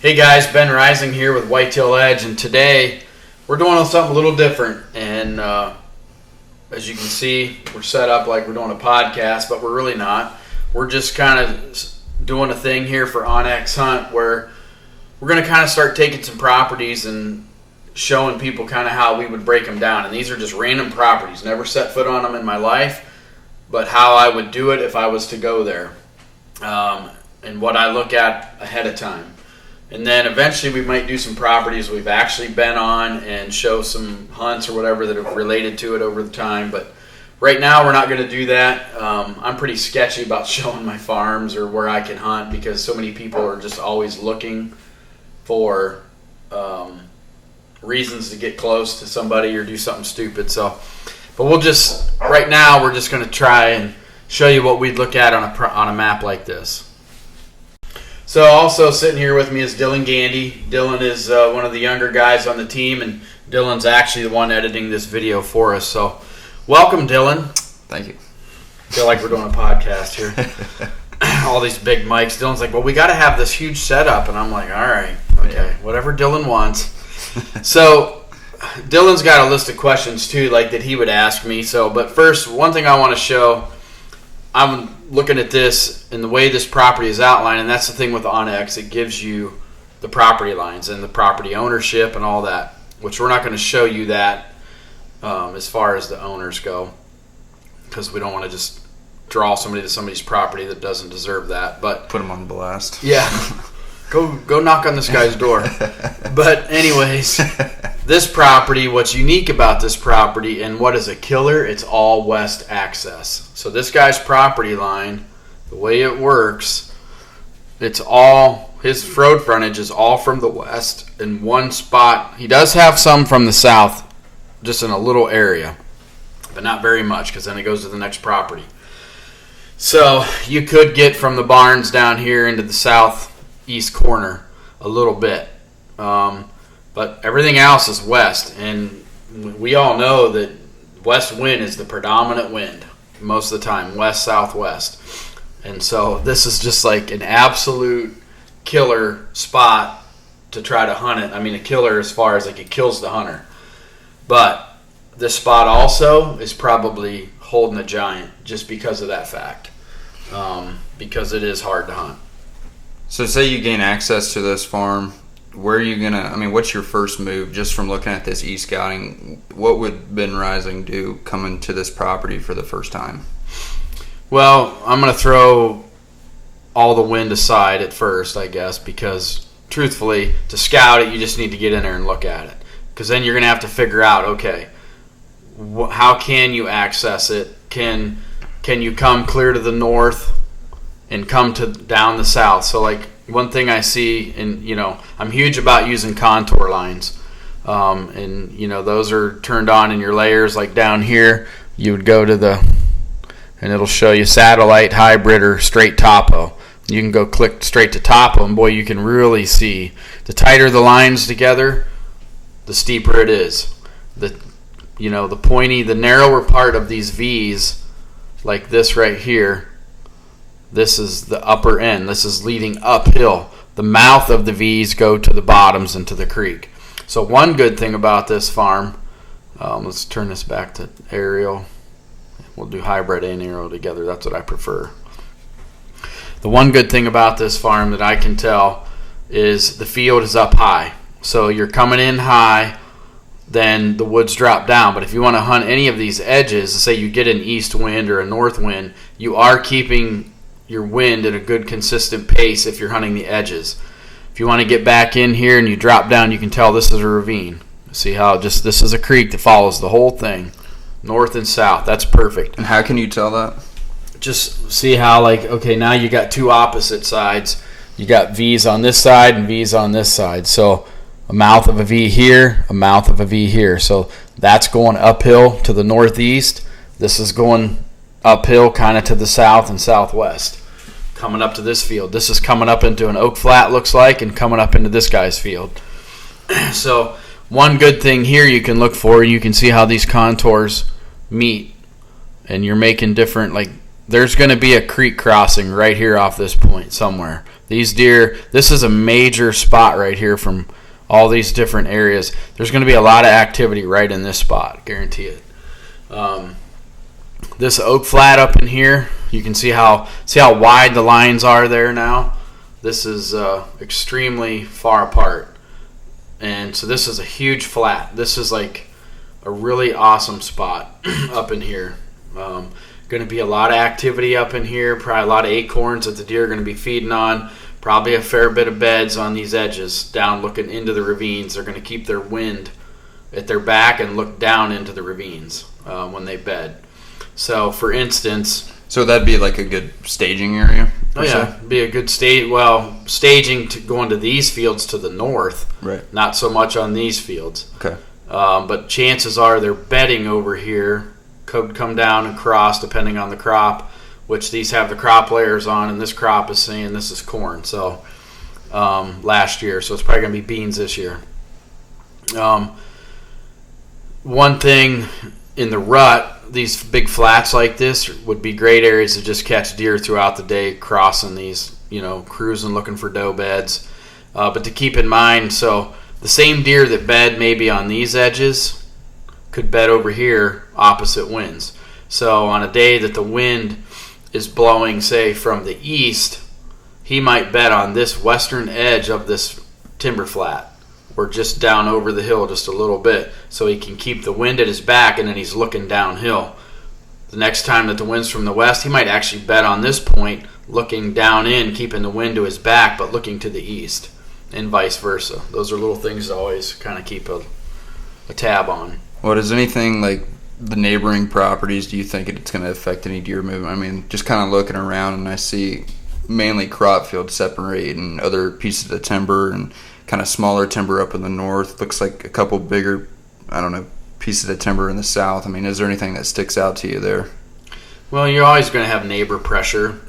Hey guys, Ben Rising here with Whitetail Edge, and today we're doing something a little different. And as you can see, we're set up like we're doing a podcast, but we're really not. We're just kind of doing a thing here for OnX Hunt where we're going to kind of start taking some properties and showing people kind of how we would break them down. And these are just random properties. Never set foot on them in my life, but how I would do it if I was to go there, and what I look at ahead of time. And then eventually we might do some properties we've actually been on and show some hunts or whatever that are related to it over the time. But right now we're not going to do that. I'm pretty sketchy about showing my farms or where I can hunt because so many people are just always looking for reasons to get close to somebody or do something stupid. But right now we're just going to try and show you what we'd look at on a map like this. So also sitting here with me is Dylan Gandy. Dylan is one of the younger guys on the team, and Dylan's actually the one editing this video for us. So welcome, Dylan. Thank you. I feel like we're doing a podcast here. All these big mics. Dylan's like, well, we got to have this huge setup. And I'm like, all right, okay, whatever Dylan wants. So Dylan's got a list of questions, too, like that he would ask me. But first, one thing I want to show, I'm looking at this and the way this property is outlined, and that's the thing with OnX. It gives you the property lines and the property ownership and all that, which we're not going to show you that as far as the owners go because we don't want to just draw somebody to somebody's property that doesn't deserve that. But put them on blast. Yeah. Go knock on this guy's door. But anyways, this property, what's unique about this property and what is a killer, it's all west access. So this guy's property line, the way it works, it's all, his road frontage is all from the west in one spot. He does have some from the south, just in a little area, but not very much because then it goes to the next property. So you could get from the barns down here into the southeast corner a little bit. But everything else is west, and we all know that west wind is the predominant wind most of the time, west-southwest. And so this is just like an absolute killer spot to try to hunt it. I mean, a killer as far as like it kills the hunter. But this spot also is probably holding a giant just because of that fact, because it is hard to hunt. So say you gain access to this farm. Where are you going to, what's your first move just from looking at this e-scouting? What would Ben Rising do coming to this property for the first time? Well, I'm going to throw all the wind aside at first, I guess, because truthfully, to scout it, you just need to get in there and look at it. Because then you're going to have to figure out, okay, how can you access it? Can you come clear to the north and come to down the south? So like, one thing I see, and I'm huge about using contour lines, and those are turned on in your layers. Like down here, you would go to and it'll show you satellite, hybrid, or straight topo. You can go click straight to topo, and boy, you can really see. The tighter the lines together, the steeper it is. The pointy, the narrower part of these V's, like this right here. This is the upper end. This is leading uphill. The mouth of the V's go to the bottoms and to the creek. So one good thing about this farm, let's turn this back to aerial. We'll do hybrid and aerial together. That's what I prefer. The one good thing about this farm that I can tell is the field is up high. So you're coming in high, then the woods drop down. But if you want to hunt any of these edges, say you get an east wind or a north wind, you are keeping your wind at a good consistent pace if you're hunting the edges. If you want to get back in here and you drop down, you can tell this is a ravine. See how this is a creek that follows the whole thing, north and south. That's perfect. And how can you tell that? Just see how now you got two opposite sides. You got V's on this side and V's on this side. So a mouth of a V here, a mouth of a V here. So that's going uphill to the northeast. This is going uphill kind of to the south and southwest, coming up to this field. This is coming up into an oak flat, looks like, and coming up into this guy's field. So one good thing here you can look for, you can see how these contours meet, and you're making different, like there's going to be a creek crossing right here off this point somewhere. These deer, this is a major spot right here from all these different areas. There's going to be a lot of activity right in this spot, guarantee it. This oak flat up in here, you can see how wide the lines are there now. This is extremely far apart. And so this is a huge flat. This is like a really awesome spot up in here. Going to be a lot of activity up in here, probably a lot of acorns that the deer are going to be feeding on, probably a fair bit of beds on these edges down looking into the ravines. They're going to keep their wind at their back and look down into the ravines when they bed. So for instance, so that'd be like a good staging area. Oh yeah, be a good staging to go into these fields to the north. Right. Not so much on these fields. Okay. But chances are they're bedding over here. Could come down and cross depending on the crop, which these have the crop layers on, and this crop is saying this is corn. So last year, so it's probably going to be beans this year. One thing in the rut, these big flats like this would be great areas to just catch deer throughout the day, crossing these, cruising, looking for doe beds. But to keep in mind, so the same deer that bed maybe on these edges could bed over here opposite winds. So on a day that the wind is blowing, say, from the east, he might bed on this western edge of this timber flat, or just down over the hill just a little bit, so he can keep the wind at his back, and then he's looking downhill. The next time that the wind's from the west, he might actually bed on this point, looking down in, keeping the wind to his back, but looking to the east, and vice versa. Those are little things to always kind of keep a tab on. What is anything like the neighboring properties? Do you think it's going to affect any deer movement? I mean, just kind of looking around, and I see mainly crop fields separate and other pieces of timber and kind of smaller timber up in the north. Looks like a couple bigger, pieces of timber in the south. I mean, is there anything that sticks out to you there? Well, you're always going to have neighbor pressure.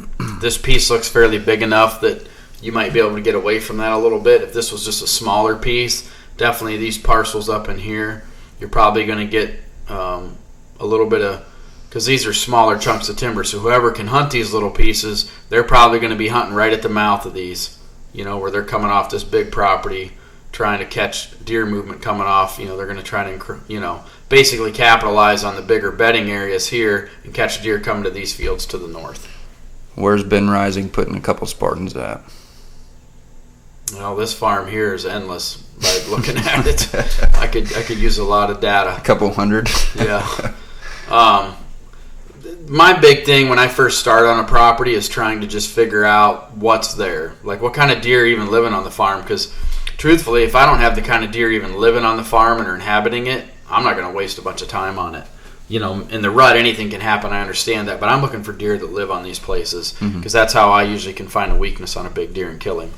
This piece looks fairly big enough that you might be able to get away from that a little bit. If this was just a smaller piece, definitely these parcels up in here, you're probably going to get a little bit of, because these are smaller chunks of timber, so whoever can hunt these little pieces, they're probably going to be hunting right at the mouth of these, where they're coming off this big property, trying to catch deer movement coming off. They're going to try to, basically capitalize on the bigger bedding areas here and catch deer coming to these fields to the north. Where's Ben Rising putting a couple Spartans at? Well, this farm here is endless by looking at it. I could use a lot of data. A couple hundred? Yeah. My big thing when I first start on a property is trying to just figure out what's there. Like what kind of deer are even living on the farm, because truthfully, if I don't have the kind of deer even living on the farm and are inhabiting it, I'm not going to waste a bunch of time on it. In the rut, anything can happen, I understand that, but I'm looking for deer that live on these places, because that's how I usually can find a weakness on a big deer and kill him.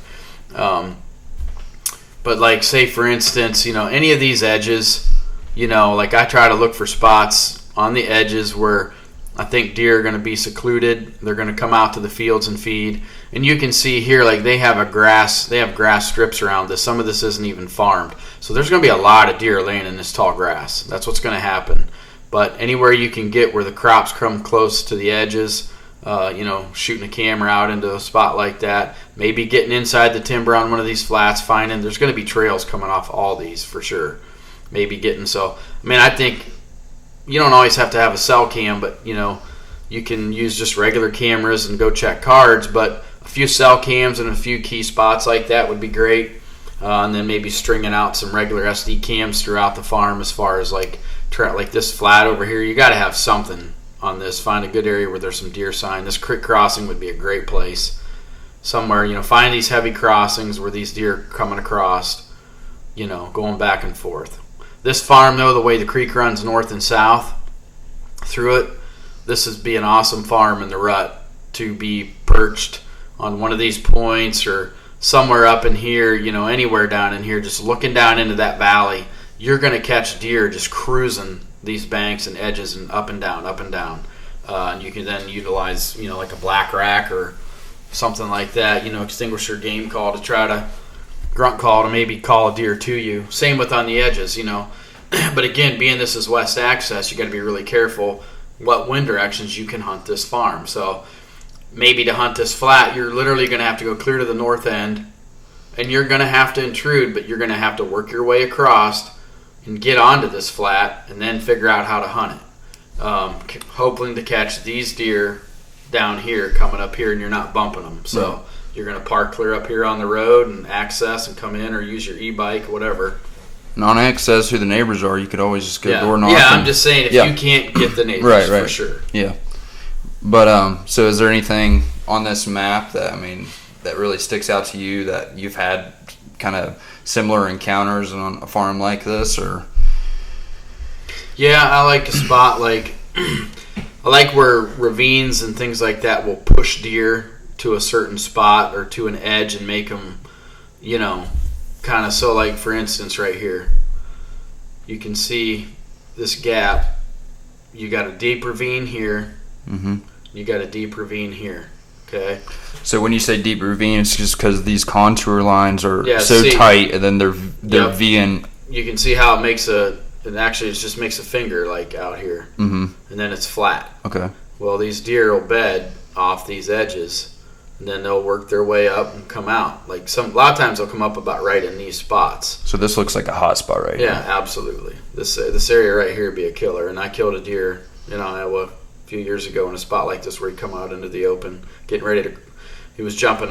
But like, say for instance, any of these edges, like I try to look for spots on the edges where I think deer are going to be secluded. They're going to come out to the fields and feed. And you can see here, like they have grass strips around this. Some of this isn't even farmed. So there's going to be a lot of deer laying in this tall grass. That's what's going to happen. But anywhere you can get where the crops come close to the edges, shooting a camera out into a spot like that, maybe getting inside the timber on one of these flats, finding there's going to be trails coming off all these for sure. Maybe I think you don't always have to have a cell cam, but you can use just regular cameras and go check cards, but a few cell cams and a few key spots like that would be great. And then maybe stringing out some regular SD cams throughout the farm, as far as like this flat over here. You got to have something on this. Find a good area where there's some deer sign. This creek crossing would be a great place. Somewhere, find these heavy crossings where these deer are coming across, going back and forth. This farm, though, the way the creek runs north and south through it, this would be an awesome farm in the rut to be perched on one of these points or somewhere up in here, anywhere down in here, just looking down into that valley. You're going to catch deer just cruising these banks and edges and up and down, up and down. And you can then utilize, like a black rack or something like that, extinguish your game call to try to grunt call to maybe call a deer to you. Same with on the edges, But again, being this is west access, you got to be really careful. what wind directions you can hunt this farm. So maybe to hunt this flat, you're literally going to have to go clear to the north end, and you're going to have to intrude, but you're going to have to work your way across and get onto this flat and then figure out how to hunt it. Hoping to catch these deer down here coming up here, and you're not bumping them. So you're going to park clear up here on the road and access and come in, or use your e-bike, whatever. And OnX says who the neighbors are. You could always just go door knocking. Yeah, I'm just saying if you can't get the neighbors, for sure. Yeah. But so is there anything on this map that that really sticks out to you that you've had kind of similar encounters on a farm like this, or? Yeah, I like a spot like I like where ravines and things like that will push deer to a certain spot or to an edge and make them, kind of so. Like for instance, right here, you can see this gap. You got a deep ravine here. Mm-hmm. You got a deep ravine here. Okay. So when you say deep ravine, it's just because these contour lines are tight, and then they're Ving. You can see how it makes it actually just makes a finger like out here, mm-hmm. and then it's flat. Okay. Well, these deer will bed off these edges, and then they'll work their way up and come out. Like a lot of times they'll come up about right in these spots. So this looks like a hot spot right here. Yeah, absolutely. This area right here would be a killer, and I killed a deer in Iowa a few years ago in a spot like this where he'd come out into the open, getting ready to jump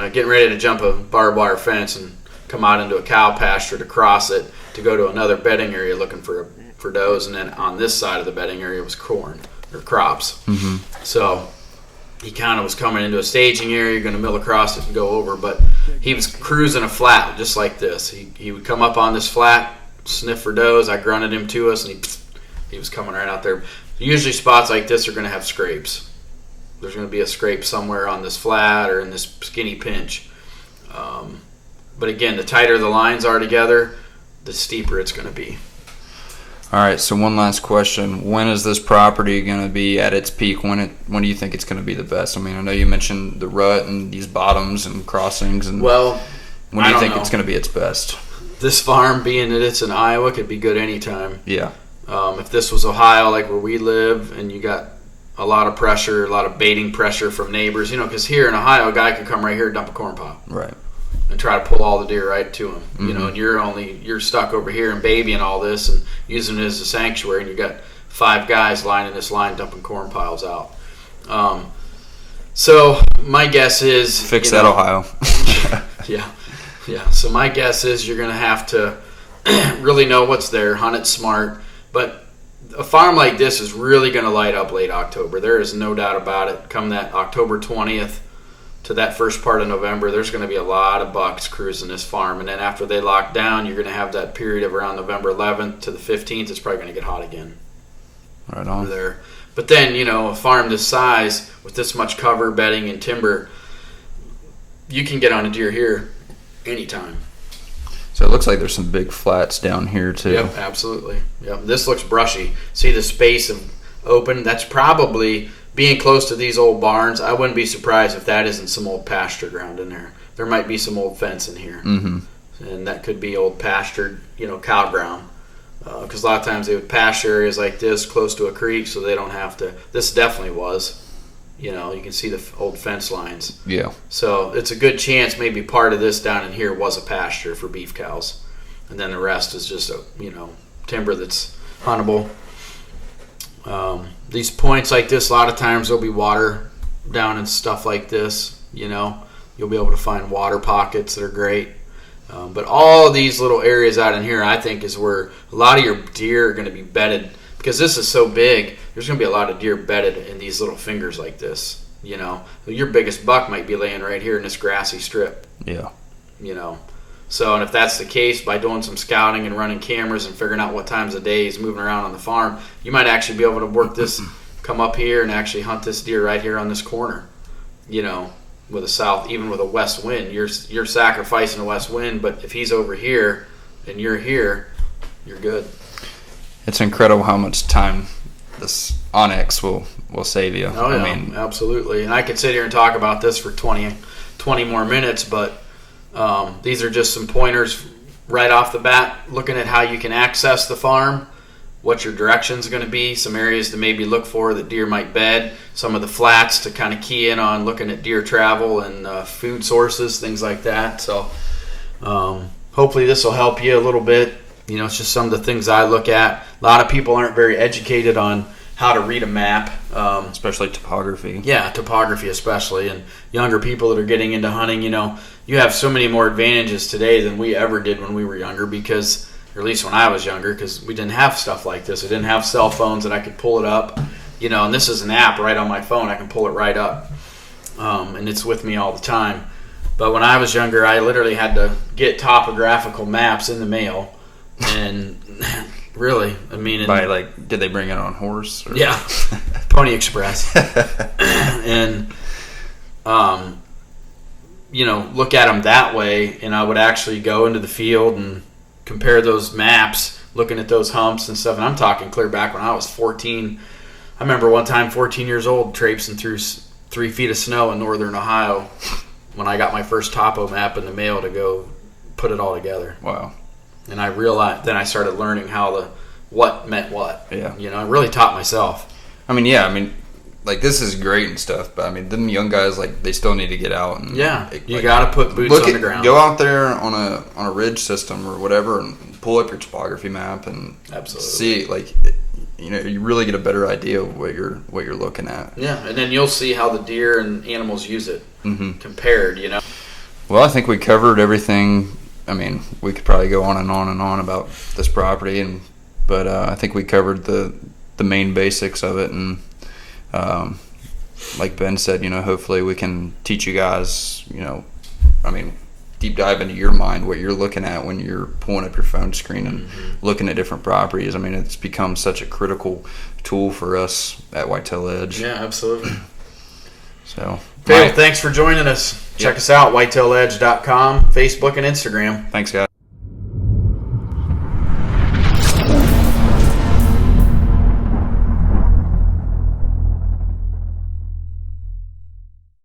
a barbed wire fence and come out into a cow pasture to cross it to go to another bedding area looking for does, and then on this side of the bedding area was corn or crops. Mm-hmm. So he kind of was coming into a staging area, going to mill across it and go over, but he was cruising a flat just like this. He would come up on this flat, sniff for does. I grunted him to us, and he was coming right out there. Usually spots like this are going to have scrapes. There's going to be a scrape somewhere on this flat or in this skinny pinch. But again, the tighter the lines are together, the steeper it's going to be. All right, so one last question. When is this property going to be at its peak? When do you think it's going to be the best? I know you mentioned the rut and these bottoms and crossings. And when do you think it's going to be its best? This farm, being that it's in Iowa, could be good anytime. Yeah. If this was Ohio, like where we live, and you got a lot of pressure, a lot of baiting pressure from neighbors, because here in Ohio, a guy could come right here and dump a corn pile. Right. And try to pull all the deer right to him, mm-hmm. and you're stuck over here and babying all this and using it as a sanctuary, and you got 5 guys lining this line dumping corn piles out. So my guess is fix that, Ohio. yeah. So my guess is you're going to have to really know what's there, hunt it smart. But a farm like this is really going to light up late October. There is no doubt about it. Come that October 20th. To that first part of November, there's going to be a lot of bucks cruising this farm. And then after they lock down, you're going to have that period of around November 11th to the 15th. It's probably going to get hot again. Right on. There. But then, a farm this size with this much cover, bedding, and timber, you can get on a deer here anytime. So it looks like there's some big flats down here, too. Yep, absolutely. Yep. This looks brushy. See the space of open? That's probably... Being close to these old barns, I wouldn't be surprised if that isn't some old pasture ground in there. There might be some old fence in here. Mm-hmm. And that could be old pastured, cow ground. Because a lot of times they would pasture areas like this close to a creek so they don't have to. This definitely was. You can see the old fence lines. Yeah. So it's a good chance maybe part of this down in here was a pasture for beef cows. And then the rest is just, timber that's huntable. These points like this, a lot of times there'll be water down and stuff like this. You'll be able to find water pockets that are great. But all of these little areas out in here, I think, is where a lot of your deer are going to be bedded. Because this is so big, there's going to be a lot of deer bedded in these little fingers like this. Your biggest buck might be laying right here in this grassy strip. Yeah. So, and if that's the case, by doing some scouting and running cameras and figuring out what times of day he's moving around on the farm, you might actually be able to work this, come up here and actually hunt this deer right here on this corner, with a south, even with a west wind. You're sacrificing a west wind, but if he's over here and you're here, you're good. It's incredible how much time this OnX will save you. Oh, yeah, absolutely. And I could sit here and talk about this for 20 more minutes, but these are just some pointers right off the bat, looking at how you can access the farm what your direction's going to be, some areas to maybe look for that deer might bed, some of the flats to kind of key in on looking at deer travel and food sources, things like that. So hopefully this will help you a little bit. You know, it's just some of the things I look at. A lot of people aren't very educated on how to read a map. Especially topography. Yeah, topography especially. And younger people that are getting into hunting, you know, you have so many more advantages today than we ever did when we were younger, because, or at least when I was younger, because we didn't have stuff like this. I didn't have cell phones that I could pull it up, you know, and this is an app right on my phone. I can pull it right up, and it's with me all the time. But when I was younger, I literally had to get topographical maps in the mail. And really, I mean, By like, did they bring it on horse? Or? Yeah, Pony Express, and you know, look at them that way. And I would actually go into the field and compare those maps, looking at those humps and stuff. And I'm talking clear back when I was 14. I remember one time, 14 years old, traipsing through 3 feet of snow in northern Ohio when I got my first topo map in the mail to go put it all together. Wow. And I realized, then I started learning how what meant what. Yeah. You know, I really taught myself. I mean, yeah, I mean, like, this is great and stuff, but I mean, them young guys, like, they still need to get out and you got to put boots on the ground. Go out there on a ridge system or whatever and pull up your topography map and absolutely see, like, you know, you really get a better idea of what you're looking at. Yeah, and then you'll see how the deer and animals use it compared. You know. Well, I think we covered everything. I mean, we could probably go on and on and on about this property, but I think we covered the main basics of it, and like Ben said, you know, hopefully we can teach you guys, you know, I mean, deep dive into your mind what you're looking at when you're pulling up your phone screen and looking at different properties. I mean, it's become such a critical tool for us at Whitetail Edge. Yeah, absolutely. So, Phil, thanks for joining us. Check us out, whitetail.edge.com, Facebook, and Instagram. Thanks, guys.